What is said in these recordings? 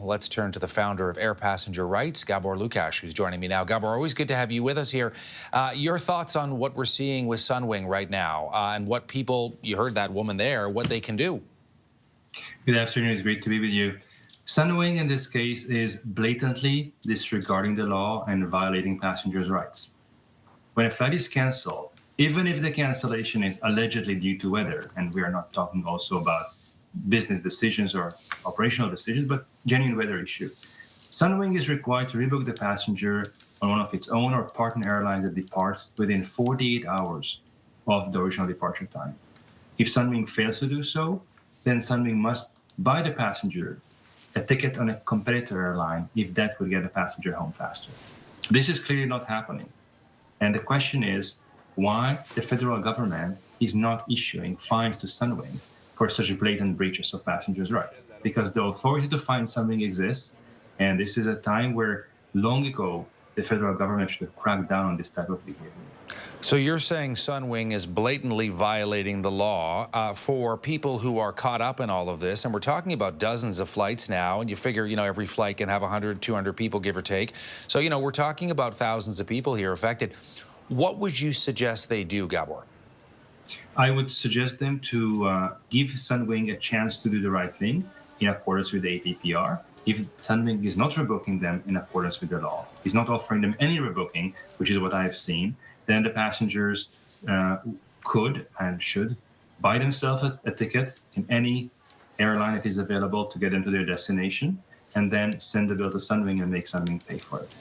well, let's turn to the founder of Air Passenger Rights, Gabor Lukacs, who's joining me now. Gabor, always good to have you with us here. Your thoughts on what we're seeing with Sunwing right now and what people, you heard that woman there, what they can do. Good afternoon. It's great to be with you. Sunwing in this case is blatantly disregarding the law and violating passengers' rights. When a flight is canceled, even if the cancellation is allegedly due to weather, and we are not talking also about business decisions or operational decisions, but genuine weather issue, Sunwing is required to rebook the passenger on one of its own or partner airlines that departs within 48 hours of the original departure time. If Sunwing fails to do so, then Sunwing must buy the passenger a ticket on a competitor airline if that would get the passenger home faster. This is clearly not happening. And the question is why the federal government is not issuing fines to Sunwing for such blatant breaches of passengers' rights. Because the authority to fine Sunwing exists, and this is a time where long ago the federal government should have cracked down on this type of behavior. So you're saying Sunwing is blatantly violating the law for people who are caught up in all of this, and we're talking about dozens of flights now, and you figure, every flight can have 100, 200 people, give or take. So, we're talking about thousands of people here affected. What would you suggest they do, Gabor? I would suggest them to give Sunwing a chance to do the right thing in accordance with the ATPR. If Sunwing is not rebooking them in accordance with the law, is not offering them any rebooking, which is what I've seen, then the passengers could and should buy themselves a ticket in any airline that is available to get them to their destination, and then send the bill to Sunwing and make Sunwing pay for it.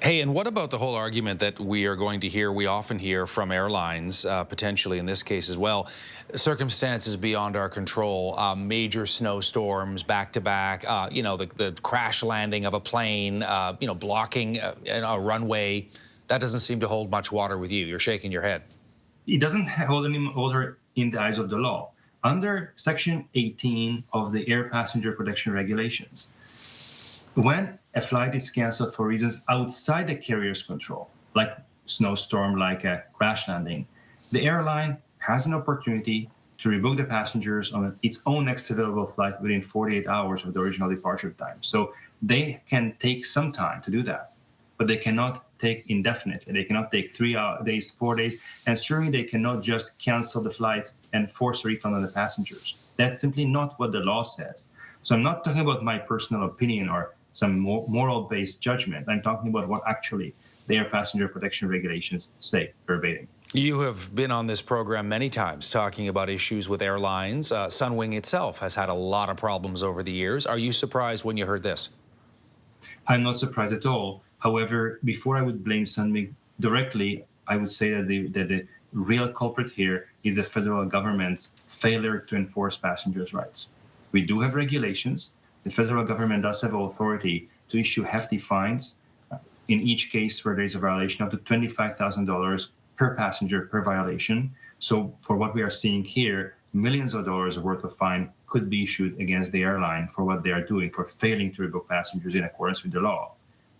Hey, and what about the whole argument that we are going to hear, we often hear from airlines, potentially in this case as well, circumstances beyond our control, major snowstorms back-to-back, the crash landing of a plane, blocking a runway. That doesn't seem to hold much water with you. You're shaking your head. It doesn't hold any water in the eyes of the law. Under Section 18 of the Air Passenger Protection Regulations, when a flight is canceled for reasons outside the carrier's control, like snowstorm, like a crash landing, the airline has an opportunity to rebook the passengers on its own next available flight within 48 hours of the original departure time. So they can take some time to do that, but they cannot take indefinitely. They cannot take 3 days, 4 days, and surely they cannot just cancel the flights and force a refund on the passengers. That's simply not what the law says. So I'm not talking about my personal opinion or some moral-based judgment. I'm talking about what actually the Air Passenger Protection Regulations say verbatim. You have been on this program many times talking about issues with airlines. Sunwing itself has had a lot of problems over the years. Are you surprised when you heard this? I'm not surprised at all. However, before I would blame Sunwing directly, I would say that the real culprit here is the federal government's failure to enforce passengers' rights. We do have regulations. The federal government does have authority to issue hefty fines in each case where there is a violation, up to $25,000 per passenger per violation. So for what we are seeing here, millions of dollars worth of fine could be issued against the airline for what they are doing, for failing to rebook passengers in accordance with the law.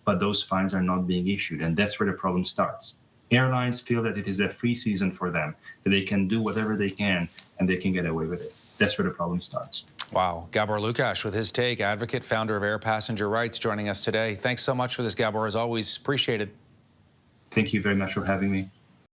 But those fines are not being issued, and that's where the problem starts. Airlines feel that it is a free season for them, that they can do whatever they can and they can get away with it. That's where the problem starts. Wow. Gabor Lukacs with his take, advocate, founder of Air Passenger Rights, joining us today. Thanks so much for this, Gabor, as always. Appreciate it. Thank you very much for having me.